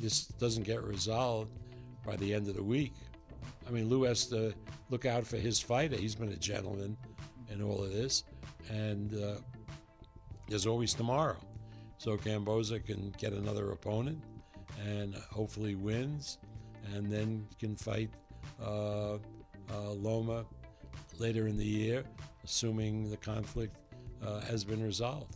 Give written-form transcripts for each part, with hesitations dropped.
this doesn't get resolved by the end of the week, I mean, Lou has to look out for his fighter. He's been a gentleman in all of this, and there's always tomorrow. So Kambosos can get another opponent and hopefully wins, and then can fight Loma later in the year, assuming the conflict has been resolved.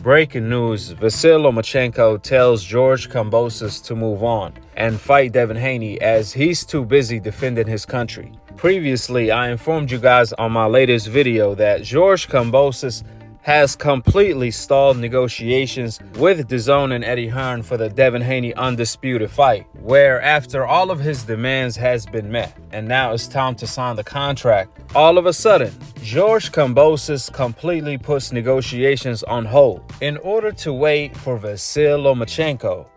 Breaking news, Vasyl Lomachenko tells George Kambosos to move on and fight Devin Haney as he's too busy defending his country. Previously, I informed you guys on my latest video that George Kambosos has completely stalled negotiations with DAZN and Eddie Hearn for the Devin Haney undisputed fight, where after all of his demands has been met and now it's time to sign the contract, all of a sudden, George Kambosos completely puts negotiations on hold in order to wait for Vasyl Lomachenko,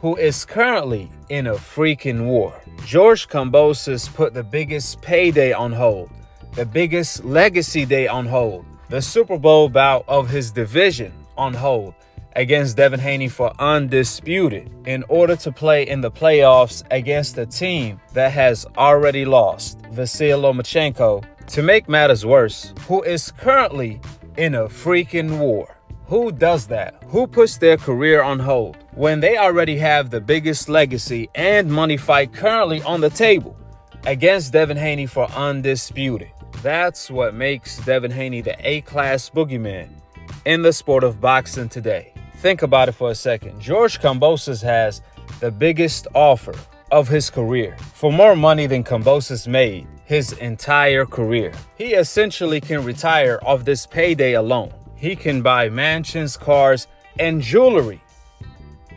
who is currently in a freaking war. George Kambosos put the biggest payday on hold, the biggest legacy day on hold, the Super Bowl bout of his division on hold against Devin Haney for undisputed in order to play in the playoffs against a team that has already lost, Vasyl Lomachenko, to make matters worse, who is currently in a freaking war. Who does that? Who puts their career on hold when they already have the biggest legacy and money fight currently on the table against Devin Haney for undisputed? That's what makes Devin Haney the A-class boogeyman in the sport of boxing today. Think about it for a second. George Kambosos has the biggest offer of his career for more money than Kambosos made his entire career. He essentially can retire off this payday alone. He can buy mansions, cars, and jewelry,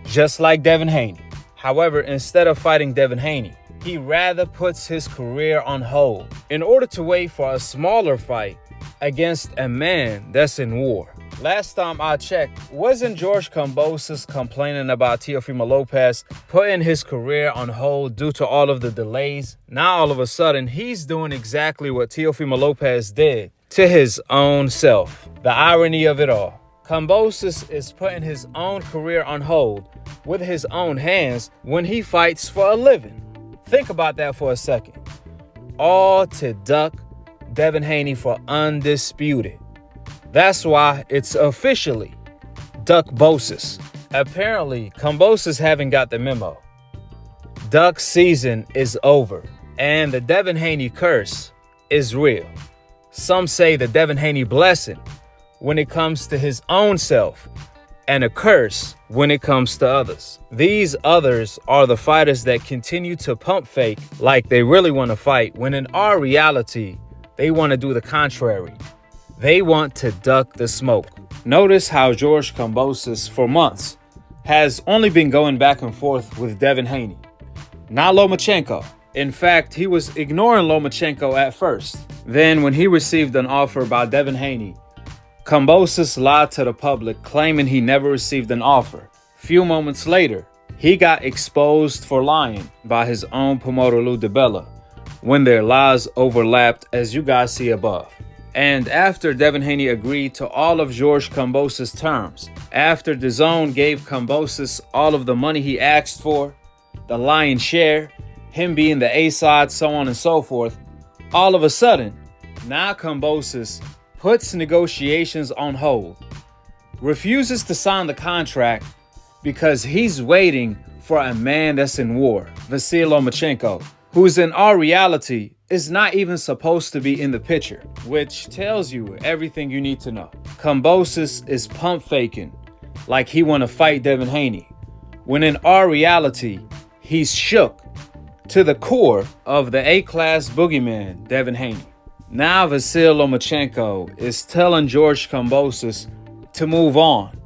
just like Devin Haney. However, instead of fighting Devin Haney, he rather puts his career on hold in order to wait for a smaller fight against a man that's in war. Last time I checked, wasn't George Kambosos complaining about Teofimo Lopez putting his career on hold due to all of the delays? Now all of a sudden, he's doing exactly what Teofimo Lopez did to his own self. The irony of it all. Kambosos is putting his own career on hold with his own hands when he fights for a living. Think about that for a second. All to duck Devin Haney for undisputed. That's why it's officially Duckbosos. Apparently, Kambosos haven't got the memo. Duck season is over, and the Devin Haney curse is real. Some say the Devin Haney blessing when it comes to his own self, and a curse when it comes to others. These others are the fighters that continue to pump fake like they really want to fight, when in our reality, they want to do the contrary. They want to duck the smoke. Notice how George Kambosos for months has only been going back and forth with Devin Haney, not Lomachenko. In fact, he was ignoring Lomachenko at first. Then when he received an offer by Devin Haney, Kambosos lied to the public, claiming he never received an offer. Few moments later, he got exposed for lying by his own promoter Lou DiBella when their lies overlapped, as you guys see above. And after Devin Haney agreed to all of George Kambosos' terms, after DAZN gave Kambosos all of the money he asked for, the lion's share, him being the A-side, so on and so forth, all of a sudden, now Kambosos puts negotiations on hold, refuses to sign the contract because he's waiting for a man that's in war, Vasyl Lomachenko, who's in our reality is not even supposed to be in the picture, which tells you everything you need to know. Kambosos is pump faking like he want to fight Devin Haney, when in our reality, he's shook to the core of the A-class boogeyman, Devin Haney. Now Vasyl Lomachenko is telling George Kambosos to move on.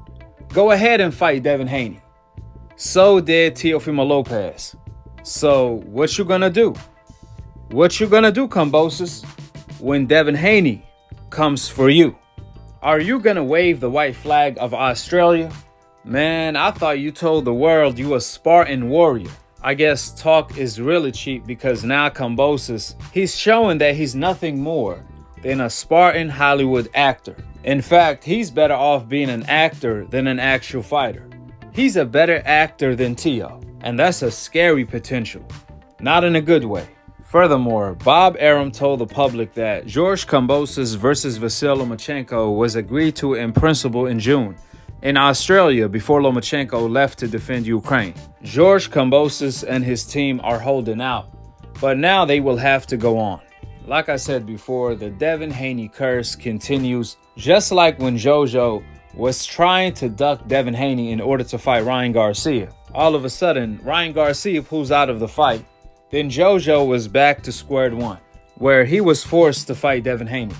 Go ahead and fight Devin Haney. So did Teofimo Lopez. So what you gonna do? What you gonna do, Kambosos, when Devin Haney comes for you? Are you gonna wave the white flag of Australia? Man, I thought you told the world you a Spartan warrior. I guess talk is really cheap because now Kambosos, he's showing that he's nothing more than a Spartan Hollywood actor. In fact, he's better off being an actor than an actual fighter. He's a better actor than Tio, and that's a scary potential. Not in a good way. Furthermore, Bob Arum told the public that George Kambosos versus Vasyl Lomachenko was agreed to in principle in June in Australia before Lomachenko left to defend Ukraine. George Kambosos and his team are holding out, but now they will have to go on. Like I said before, the Devin Haney curse continues, just like when JoJo was trying to duck Devin Haney in order to fight Ryan Garcia. All of a sudden, Ryan Garcia pulls out of the fight. Then JoJo was back to square one, where he was forced to fight Devin Haney.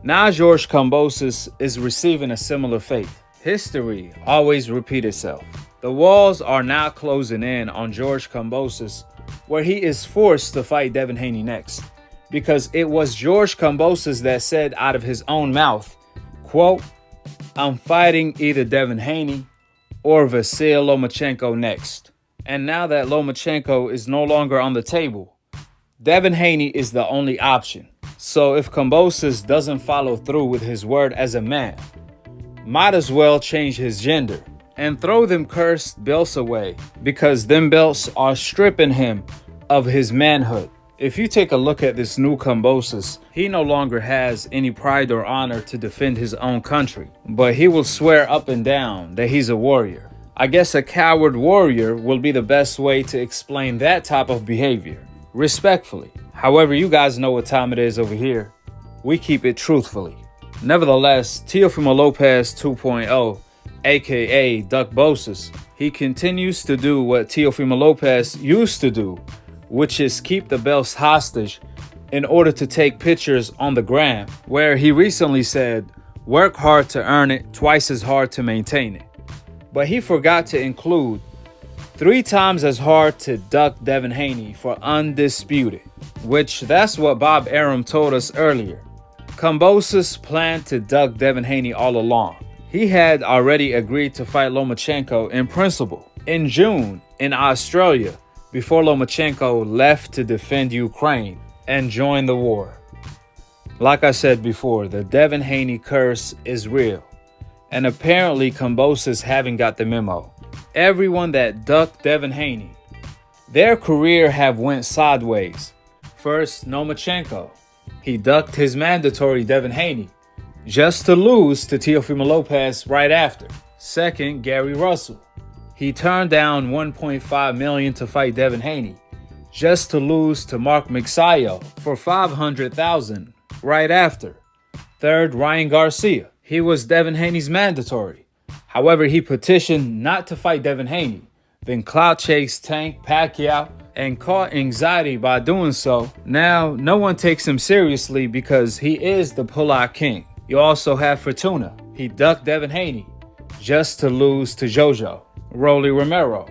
Now George Kambosos is receiving a similar fate. History always repeats itself. The walls are now closing in on George Kambosos, where he is forced to fight Devin Haney next. Because it was George Kambosos that said out of his own mouth, quote, "I'm fighting either Devin Haney or Vasyl Lomachenko next." And now that Lomachenko is no longer on the table, Devin Haney is the only option. So if Kambosos doesn't follow through with his word as a man, might as well change his gender and throw them cursed belts away, because them belts are stripping him of his manhood. If you take a look at this new Kambosos, he no longer has any pride or honor to defend his own country, but he will swear up and down that he's a warrior. I guess a coward warrior will be the best way to explain that type of behavior, respectfully. However, you guys know what time it is over here. We keep it truthfully. Nevertheless, Teofimo Lopez 2.0, aka Duck Bosos, he continues to do what Teofimo Lopez used to do, which is keep the belts hostage in order to take pictures on the gram, where he recently said, "Work hard to earn it, twice as hard to maintain it." But he forgot to include 3 times as hard to duck Devin Haney for undisputed, which that's what Bob Arum told us earlier. Kambosos planned to duck Devin Haney all along. He had already agreed to fight Lomachenko in principle in June in Australia before Lomachenko left to defend Ukraine and join the war. Like I said before, the Devin Haney curse is real, and apparently Kambosos haven't got the memo. Everyone that ducked Devin Haney, their career have went sideways. First, Lomachenko. He ducked his mandatory Devin Haney just to lose to Teofimo Lopez right after. Second, Gary Russell. He turned down $1.5 million to fight Devin Haney just to lose to Mark Mixayo for $500,000 right after. Third, Ryan Garcia. He was Devin Haney's mandatory. However, he petitioned not to fight Devin Haney, then clout chased Tank Pacquiao and caught anxiety by doing so. Now, no one takes him seriously because he is the pull-out king. You also have Fortuna. He ducked Devin Haney just to lose to JoJo. Rolly Romero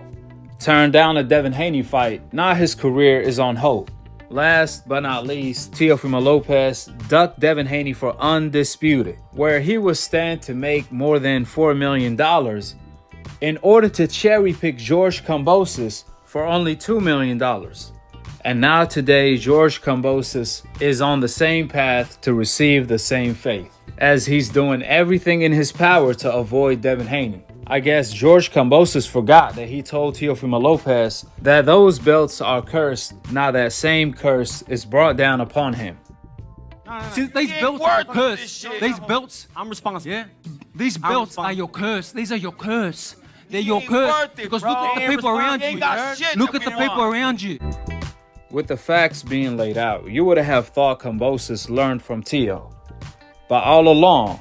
turned down a Devin Haney fight. Now his career is on hold. Last but not least, Teofimo Lopez ducked Devin Haney for undisputed, where he was stand to make more than $4 million in order to cherry pick George Kambosos for only $2 million. And now today, George Kambosos is on the same path to receive the same fate, as he's doing everything in his power to avoid Devin Haney. I guess George Kambosos forgot that he told Teofimo Lopez that those belts are cursed. Now that same curse is brought down upon him. See, these belts are cursed. These belts, I'm responsible. Yeah, these belts are your curse. These are your curse. They're your curse. Because look at the people around you. Look at the people around you. With the facts being laid out, you would have thought Kambosos learned from Tio. But all along,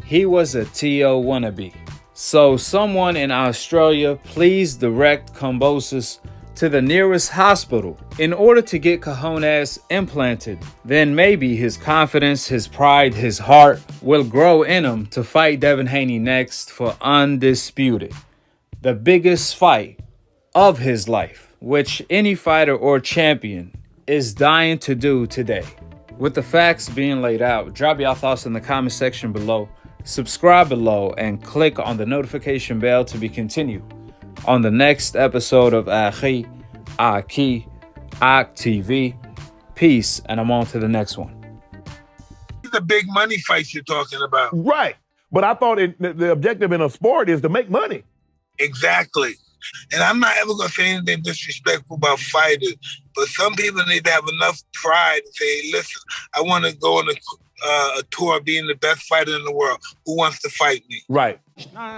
he was a Tio wannabe. So someone in Australia, please direct Kambosos to the nearest hospital in order to get cojones implanted. Then maybe his confidence, his pride, his heart will grow in him to fight Devin Haney next for undisputed. The biggest fight of his life, which any fighter or champion is dying to do today. With the facts being laid out, drop your thoughts in the comment section below. Subscribe below and click on the notification bell to be continued on the next episode of Akhi, TV. Peace, and I'm on to the next one. The the big money fights you're talking about. Right. But I thought the objective in a sport is to make money. Exactly. And I'm not ever going to say anything disrespectful about fighters, but some people need to have enough pride to say, listen, I want to go on a tour being the best fighter in the world. Who wants to fight me? Right.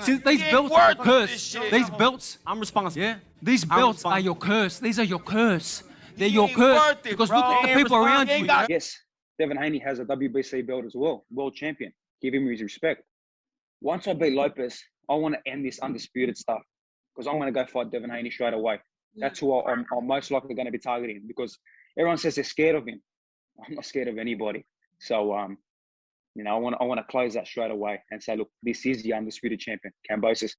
See, these belts are your curse. These belts, I'm responsible. Yeah? These belts are your curse. These are your curse. They're your curse. Because look at the people around you. Yes, Devin Haney has a WBC belt as well, world champion. Give him his respect. Once I beat Lopez, I want to end this undisputed stuff because I'm going to go fight Devin Haney straight away. That's who I'm most likely going to be targeting because everyone says they're scared of him. I'm not scared of anybody. So, I want to close that straight away and say, look, this is the undisputed champion, Kambosos.